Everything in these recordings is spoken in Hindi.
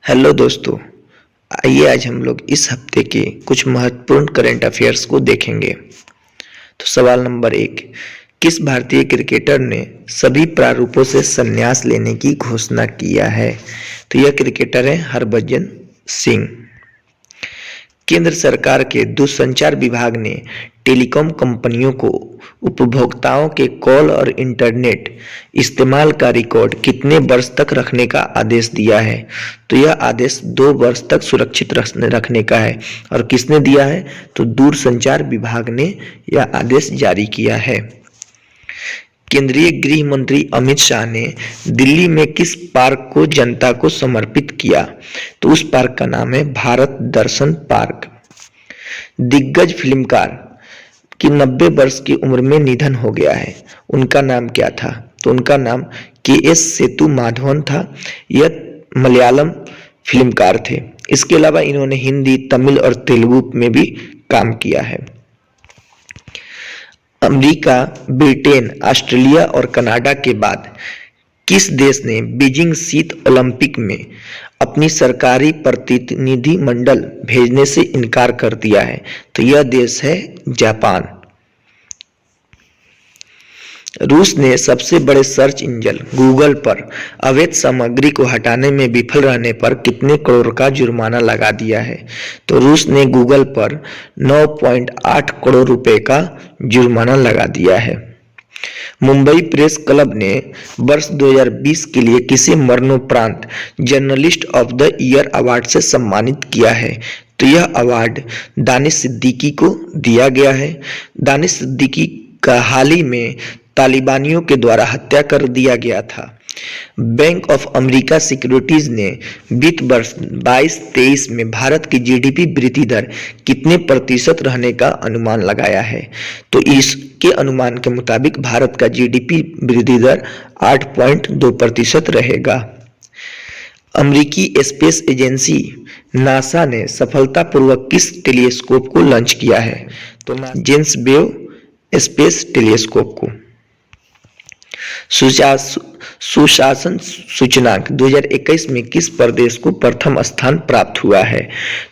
हेलो दोस्तों। आइए आज हम लोग इस हफ्ते के कुछ महत्वपूर्ण करंट अफेयर्स को देखेंगे। तो सवाल नंबर 1, किस भारतीय क्रिकेटर ने सभी प्रारूपों से संन्यास लेने की घोषणा किया है? तो यह क्रिकेटर है हरभजन सिंह। केंद्र सरकार के दूरसंचार विभाग ने टेलीकॉम कंपनियों को उपभोक्ताओं के कॉल और इंटरनेट इस्तेमाल का रिकॉर्ड कितने वर्ष तक रखने का आदेश दिया है? तो यह आदेश 2 वर्ष तक सुरक्षित रखने का है। और किसने दिया है? तो दूरसंचार विभाग ने यह आदेश जारी किया है। केंद्रीय गृह मंत्री अमित शाह ने दिल्ली में किस पार्क को जनता को समर्पित किया? तो उस पार्क का नाम है भारत दर्शन पार्क। दिग्गज फिल्मकार की 90 वर्ष की उम्र में निधन हो गया है। उनका नाम क्या था? तो उनका नाम के.एस. सेतु माधवन था। यह मलयालम फिल्मकार थे। इसके अलावा इन्होंने हिंदी, तमिल और तेलुगु में भी काम किया है। अमेरिका, ब्रिटेन, ऑस्ट्रेलिया और कनाडा के बाद किस देश ने बीजिंग शीत ओलंपिक में अपनी सरकारी प्रतिनिधि मंडल भेजने से इनकार कर दिया है? तो यह देश है जापान। रूस ने सबसे बड़े सर्च इंजन गूगल पर अवैध सामग्री को हटाने में विफल रहने पर कितने करोड़ का जुर्माना लगा दिया है? तो रूस ने गूगल पर 9.8 करोड़ रुपए का जुर्माना लगा दिया है। मुंबई प्रेस क्लब ने वर्ष 2020 के लिए किसे मरणोपरांत journalist of the year award से सम्मानित किया है? तो यह अवार्ड दानिश सिद्दीकी को दिया गया है। दानिश सिद्दीकी का हाल ही में तालिबानियों के द्वारा हत्या कर दिया गया था। बैंक ऑफ अमेरिका सिक्योरिटीज ने वित्त वर्ष 22-23 में भारत की जीडीपी वृद्धि दर कितने प्रतिशत रहने का अनुमान लगाया है? तो इसके अनुमान के मुताबिक भारत का जीडीपी वृद्धि दर 8.2% रहेगा। अमेरिकी स्पेस एजेंसी नासा ने सफलतापूर्वक किस टेलीस्कोप को लॉन्च किया है? तो जेम्स वेब स्पेस टेलीस्कोप को। सुशासन सूचकांक 2021 में किस प्रदेश को प्रथम स्थान प्राप्त हुआ है?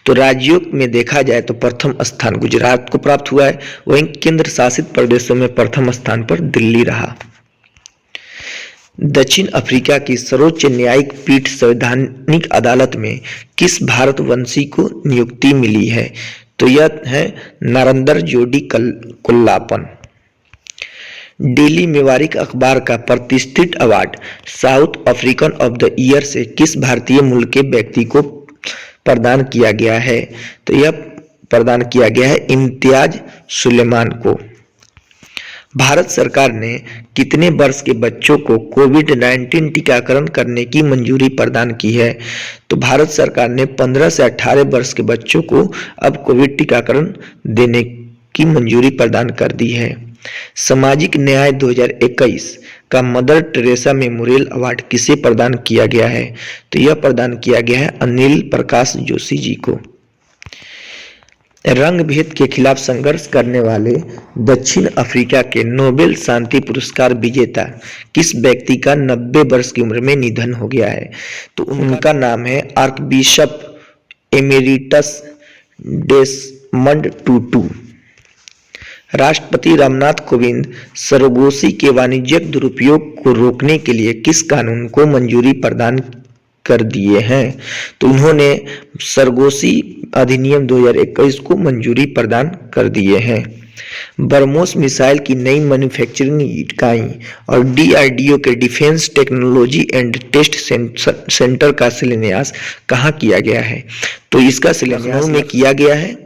तो राज्यों में देखा जाए तो प्रथम स्थान गुजरात को प्राप्त हुआ है। वहीं केंद्र शासित प्रदेशों में प्रथम स्थान पर दिल्ली रहा। दक्षिण अफ्रीका की सर्वोच्च न्यायिक पीठ संवैधानिक अदालत में किस भारतवंशी को नियुक्ति मिली है? तो यह है नरेंद्र जोड़ी कोल्लापन। डेली व्यावहारिक अखबार का प्रतिष्ठित award south African of the year से किस भारतीय मूल के व्यक्ति को प्रदान किया गया है? तो यह प्रदान किया गया है इम्तियाज सुलेमान को। भारत सरकार ने कितने वर्ष के बच्चों को कोविड-19 टीकाकरण करने की मंजूरी प्रदान की है? तो भारत सरकार ने 15 से 18 वर्ष के बच्चों को अब कोविड टीकाकरण देने की मंजूरी प्रदान कर दी है। सामाजिक न्याय 2021 का मदर टेरेसा मेमोरियल अवार्ड किसे प्रदान किया गया है? तो यह प्रदान किया गया है अनिल प्रकाश जोशी जी को। रंग भेद के खिलाफ संघर्ष करने वाले दक्षिण अफ्रीका के नोबेल शांति पुरस्कार विजेता किस व्यक्ति का 90 वर्ष की उम्र में निधन हो गया है? तो उनका नाम है आर्कबिशप एमेरिटस डेसमंड टुटू। राष्ट्रपति रामनाथ कोविंद सरोगेसी के वाणिज्यिक दुरुपयोग को रोकने के लिए किस कानून को मंजूरी प्रदान कर दिए हैं? तो उन्होंने सरोगेसी अधिनियम 2021 को मंजूरी प्रदान कर दिए हैं। ब्रह्मोस मिसाइल की नई मैन्युफैक्चरिंग इकाई और डीआरडीओ के defence technology and test centre का शिलान्यास कहाँ किया गया है? तो इसका शिलान्यास में किया गया है।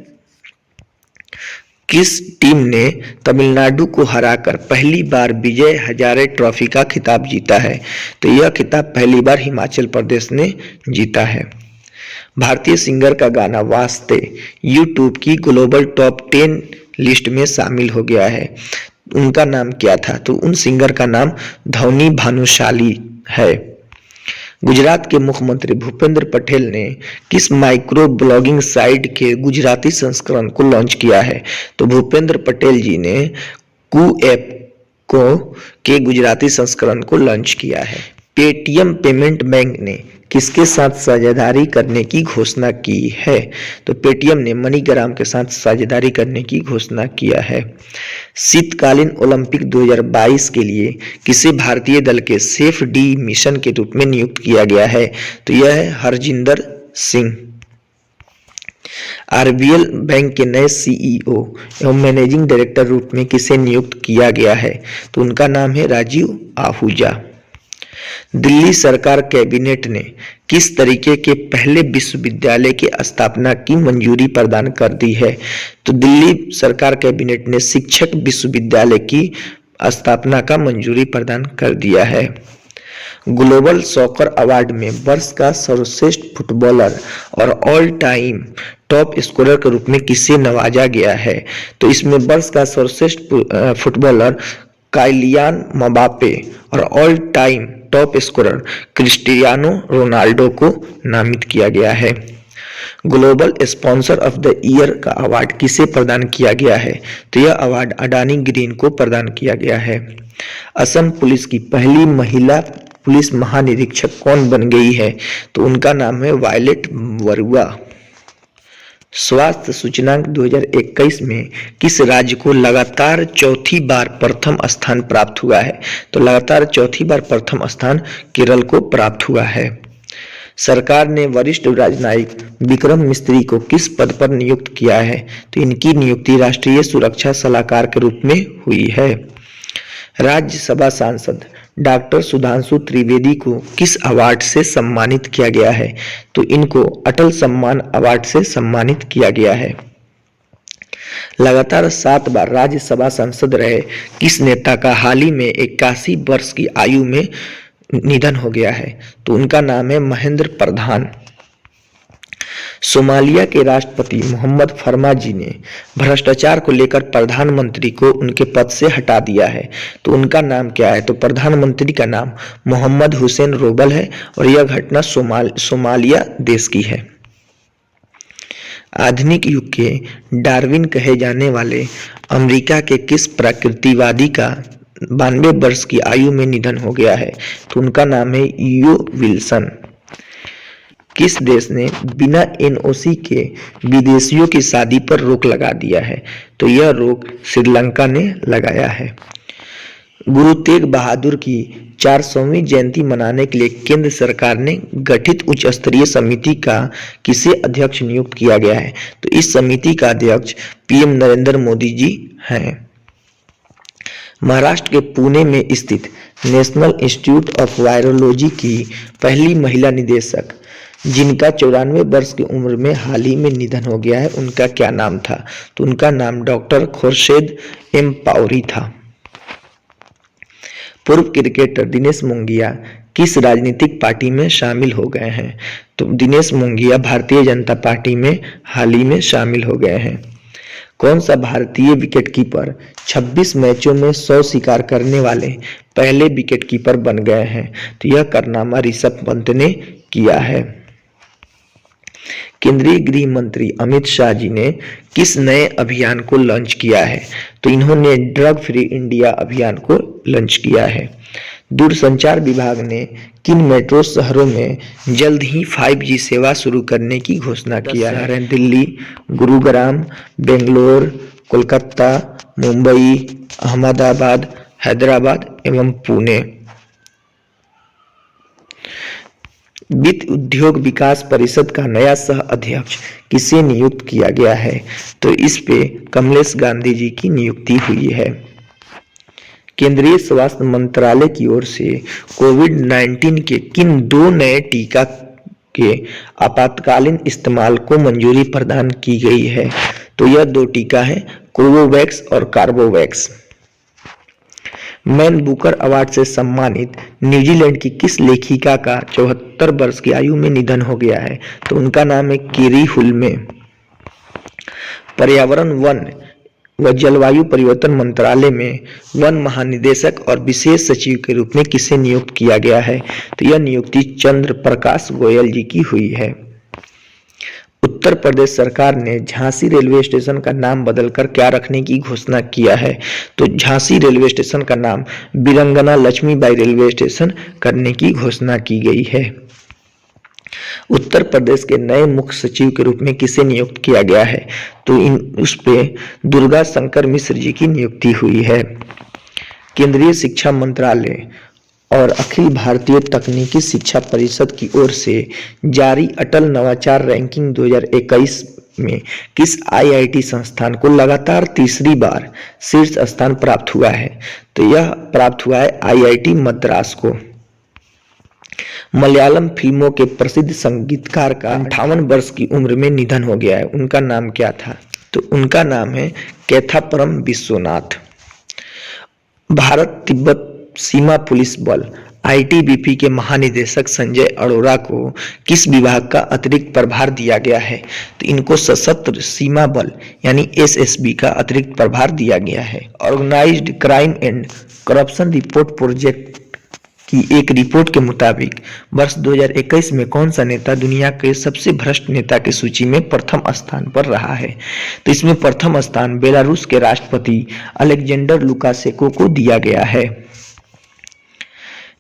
किस टीम ने तमिलनाडु को हराकर पहली बार विजय हजारे ट्रॉफी का खिताब जीता है? तो यह खिताब पहली बार हिमाचल प्रदेश ने जीता है। भारतीय सिंगर का गाना वास्ते यूट्यूब की ग्लोबल टॉप 10 लिस्ट में शामिल हो गया है। उनका नाम क्या था? तो उन सिंगर का नाम धवनी भानुशाली है। गुजरात के मुख्यमंत्री भूपेंद्र पटेल ने किस माइक्रो ब्लॉगिंग साइट के गुजराती संस्करण को लॉन्च किया है? तो भूपेंद्र पटेल जी ने कू ऐप के गुजराती संस्करण को लॉन्च किया है। पेटीएम पेमेंट बैंक ने किसके साथ साझेदारी करने की घोषणा की है? तो पेटीएम ने मनीग्राम के साथ साझेदारी करने की घोषणा किया है। शीतकालीन ओलंपिक 2022 के लिए किसे भारतीय दल के सेफ डी मिशन के रूप में नियुक्त किया गया है? तो यह है हरजिंदर सिंह। आरबीएल बैंक के नए सीईओ एवं मैनेजिंग डायरेक्टर रूप में किसे नियुक्त किया गया है? तो उनका नाम है राजीव आहूजा। दिल्ली सरकार कैबिनेट ने किस तरीके के पहले विश्वविद्यालय की स्थापना की मंजूरी प्रदान कर दी है? तो दिल्ली सरकार कैबिनेट ने शिक्षक विश्वविद्यालय की स्थापना का मंजूरी प्रदान कर दिया है। ग्लोबल सॉकर अवार्ड में वर्ष का सर्वश्रेष्ठ फुटबॉलर और ऑल टाइम टॉप स्कोरर के रूप में किसे नवाजा गया है? तो इसमें वर्ष का सर्वश्रेष्ठ फुटबॉलर काइलियान मबापे और all time top scorer Cristiano Ronaldo को नामित किया गया है। Global sponsor of the year का अवार्ड किसे प्रदान किया गया है? तो यह अवार्ड अडानी ग्रीन को प्रदान किया गया है। असम पुलिस की पहली महिला पुलिस महानिरीक्षक कौन बन गई है? तो उनका नाम है वायलेट बरुआ। स्वास्थ्य सूचकांक 2021 में किस राज्य को लगातार चौथी बार प्रथम स्थान प्राप्त हुआ है? तो लगातार चौथी बार प्रथम स्थान केरल को प्राप्त हुआ है। सरकार ने वरिष्ठ राजनयिक विक्रम मिस्त्री को किस पद पर नियुक्त किया है? तो इनकी नियुक्ति राष्ट्रीय सुरक्षा सलाहकार के रूप में हुई है। राज्यसभा सांसद डॉक्टर सुधांशु त्रिवेदी को किस अवार्ड से सम्मानित किया गया है? तो इनको अटल सम्मान अवार्ड से सम्मानित किया गया है। लगातार 7 बार राज्यसभा सांसद रहे किस नेता का हाल ही में 81 वर्ष की आयु में निधन हो गया है? तो उनका नाम है महेंद्र प्रधान। सोमालिया के राष्ट्रपति मोहम्मद फर्माजी ने भ्रष्टाचार को लेकर प्रधानमंत्री को उनके पद से हटा दिया है। तो उनका नाम क्या है? तो प्रधानमंत्री का नाम मोहम्मद हुसैन रोबल है और यह घटना सोमालिया देश की है। आधुनिक युग के डार्विन कहे जाने वाले अमेरिका के किस प्रकृतिवादी का 92 वर्ष की आयु में निधन हो गया है? तो उनका नाम है ईओ विल्सन। किस देश ने बिना एनओसी के विदेशियों की शादी पर रोक लगा दिया है? तो यह रोक श्रीलंका ने लगाया है। गुरु तेग बहादुर की 400वीं जयंती मनाने के लिए केंद्र सरकार ने गठित उच्च स्तरीय समिति का किसे अध्यक्ष नियुक्त किया गया है? तो इस समिति का अध्यक्ष पीएम नरेंद्र मोदी जी हैं। महाराष्ट्र के पुणे में स्थित नेशनल इंस्टीट्यूट ऑफ वायरोलॉजी की पहली महिला निदेशक जिनका 94 वर्ष की उम्र में हाल ही में निधन हो गया है, उनका क्या नाम था? तो उनका नाम डॉक्टर खुर्शीद एम पावरी था। पूर्व क्रिकेटर दिनेश मुंगिया किस राजनीतिक पार्टी में शामिल हो गए हैं? तो दिनेश मुंगिया भारतीय जनता पार्टी में हाल ही में शामिल हो गए हैं। कौन सा भारतीय विकेटकीपर 26 मैचों में 100 शिकार करने वाले पहले विकेटकीपर बन गए हैं? तो यह कारनामा ऋषभ पंत ने किया है। केंद्रीय गृह मंत्री अमित शाह जी ने किस नए अभियान को लॉन्च किया है? तो इन्होंने ड्रग फ्री इंडिया अभियान को लॉन्च किया है। दूरसंचार विभाग ने किन मेट्रो शहरों में जल्द ही 5G सेवा शुरू करने की घोषणा किया है? दिल्ली, गुरुग्राम, बेंगलोर, कोलकाता, मुंबई, अहमदाबाद, हैदराबाद एवं पुणे। वित्त उद्योग विकास परिषद का नया सह अध्यक्ष किसे नियुक्त किया गया है? तो इस पे कमलेश गांधी जी की नियुक्ति हुई है। केंद्रीय स्वास्थ्य मंत्रालय की ओर से कोविड-19 के किन 2 नए टीका के आपातकालीन इस्तेमाल को मंजूरी प्रदान की गई है? तो यह 2 टीका है, कोवोवैक्स और कार्बोवैक्स। मैन बुकर अवार्ड से सम्मानित न्यूजीलैंड की किस लेखिका का 74 वर्ष की आयु में निधन हो गया है? तो उनका नाम है केरी हुल्मे। पर्यावरण, वन व जलवायु परिवर्तन मंत्रालय में वन महानिदेशक और विशेष सचिव के रूप में किसे नियुक्त किया गया है? तो यह नियुक्ति चंद्र प्रकाश गोयल जी की हुई है। उत्तर प्रदेश सरकार ने झांसी रेलवे स्टेशन का नाम बदलकर क्या रखने की घोषणा किया है? तो झांसी रेलवे स्टेशन का नाम वीरंगना लक्ष्मीबाई रेलवे स्टेशन करने की घोषणा की गई है। उत्तर प्रदेश के नए मुख्य सचिव के रूप में किसे नियुक्त किया गया है? तो उस पे दुर्गा शंकर मिश्र जी की नियुक्ति हुई है। केंद्रीय शिक्षा मंत्रालय और अखिल भारतीय तकनीकी शिक्षा परिषद की ओर से जारी अटल नवाचार रैंकिंग 2021 में किस आईआईटी संस्थान को लगातार तीसरी बार शीर्ष स्थान प्राप्त हुआ है? तो यह प्राप्त हुआ है आईआईटी मद्रास को। मलयालम फिल्मों के प्रसिद्ध संगीतकार का 58 वर्ष की उम्र में निधन हो गया है। उनका नाम क्या था? तो उनका नाम है कैथापरम विश्वनाथ। भारत तिब्बत सीमा पुलिस बल आईटीबीपी के महानिदेशक संजय अरोड़ा को किस विभाग का अतिरिक्त प्रभार दिया गया है? तो इनको सशस्त्र सीमा बल यानी एसएसबी का अतिरिक्त प्रभार दिया गया है। Organised crime and corruption report project की एक रिपोर्ट के मुताबिक वर्ष 2021 में कौन सा नेता दुनिया के सबसे भ्रष्ट नेता की सूची में प्रथम स्थान पर रहा है? तो इसमें प्रथम स्थान बेलारूस के राष्ट्रपति अलेक्जेंडर लुकाशेंको को दिया गया है।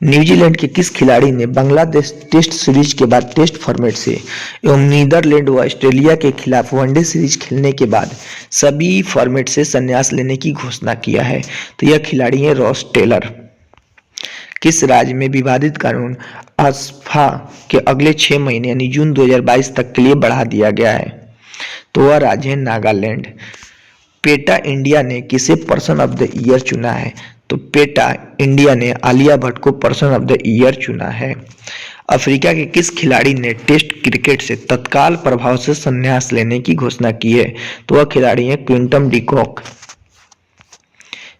न्यूजीलैंड के किस खिलाड़ी ने बांग्लादेश टेस्ट सीरीज के बाद टेस्ट फॉर्मेट से एवं नीदरलैंड व ऑस्ट्रेलिया के खिलाफ वनडे सीरीज खेलने के बाद सभी फॉर्मेट से संन्यास लेने की घोषणा किया है? तो यह खिलाड़ी है रॉस टेलर। किस राज्य में विवादित कानून आस्फा के अगले 6 महीने यानी जून 2022 तक के लिए बढ़ा दिया गया है? तो वह राज्य है नागालैंड। पेटा इंडिया ने किसे पर्सन ऑफ द ईयर चुना है? तो पेटा इंडिया ने आलिया भट्ट को पर्सन ऑफ द ईयर चुना है। अफ्रीका के किस खिलाड़ी ने टेस्ट क्रिकेट से तत्काल प्रभाव से संन्यास लेने की घोषणा की है? तो वह खिलाड़ी है क्विंटन डिकॉक।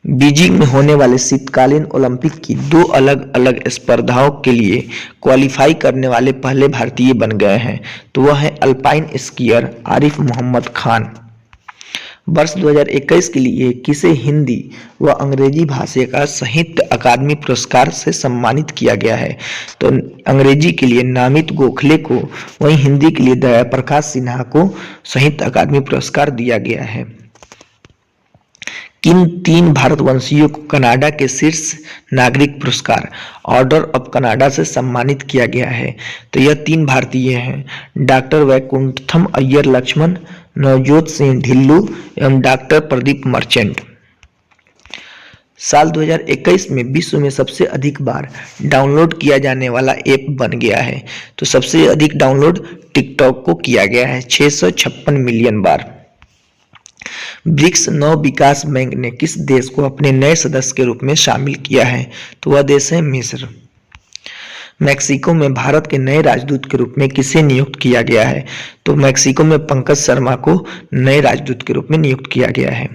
बीजिंग में होने वाले शीतकालीन ओलंपिक की 2 अलग अलग स्पर्धाओं के लिए क्वालिफाई करने वाले पहले भारतीय बन गए हैं। तो वह है अल्पाइन स्कीयर आरिफ मोहम्मद खान। वर्ष 2021 के लिए किसे हिंदी व अंग्रेजी भाषा का साहित्य अकादमी पुरस्कार से सम्मानित किया गया है? तो अंग्रेजी के लिए नामित गोखले को, वहीं हिंदी के लिए दया प्रकाश सिन्हा को साहित्य अकादमी पुरस्कार दिया गया है। किन 3 भारतवंशियों को कनाडा के शीर्ष नागरिक पुरस्कार ऑर्डर ऑफ कनाडा से सम्मानित किया गया है? तो यह 3 भारतीय हैं, डॉक्टर वैकुंठम अय्यर लक्ष्मण, नवजोत सिंह ढिल्लू एवं डॉक्टर प्रदीप मर्चेंट। साल 2021 में विश्व में सबसे अधिक बार डाउनलोड किया जाने वाला ऐप बन गया है। तो सबसे अधिक डाउनलोड टिकटॉक को किया गया है 656 मिलियन बार। ब्रिक्स नव विकास बैंक ने किस देश को अपने नए सदस्य के रूप में शामिल किया है? तो वह देश है मिस्र। मैक्सिको में भारत के नए राजदूत के रूप में किसे नियुक्त किया गया है? तो मैक्सिको में पंकज शर्मा को नए राजदूत के रूप में नियुक्त किया गया है।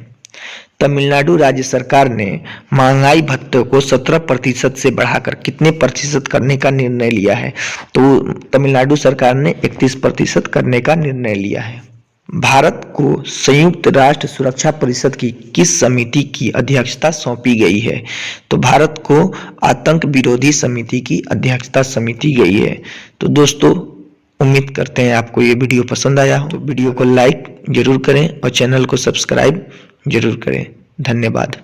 तमिलनाडु राज्य सरकार ने महंगाई भत्ते को 17% से बढ़ाकर कितने प्रतिशत करने का निर्णय लिया है? तो तमिलनाडु सरकार ने 31% करने का निर्णय लिया है। भारत को संयुक्त राष्ट्र सुरक्षा परिषद की किस समिति की अध्यक्षता सौंपी गई है? तो भारत को आतंक विरोधी समिति की अध्यक्षता समिति गई है। तो दोस्तों, उम्मीद करते हैं आपको ये वीडियो पसंद आया हो। तो वीडियो को लाइक जरूर करें और चैनल को सब्सक्राइब जरूर करें। धन्यवाद।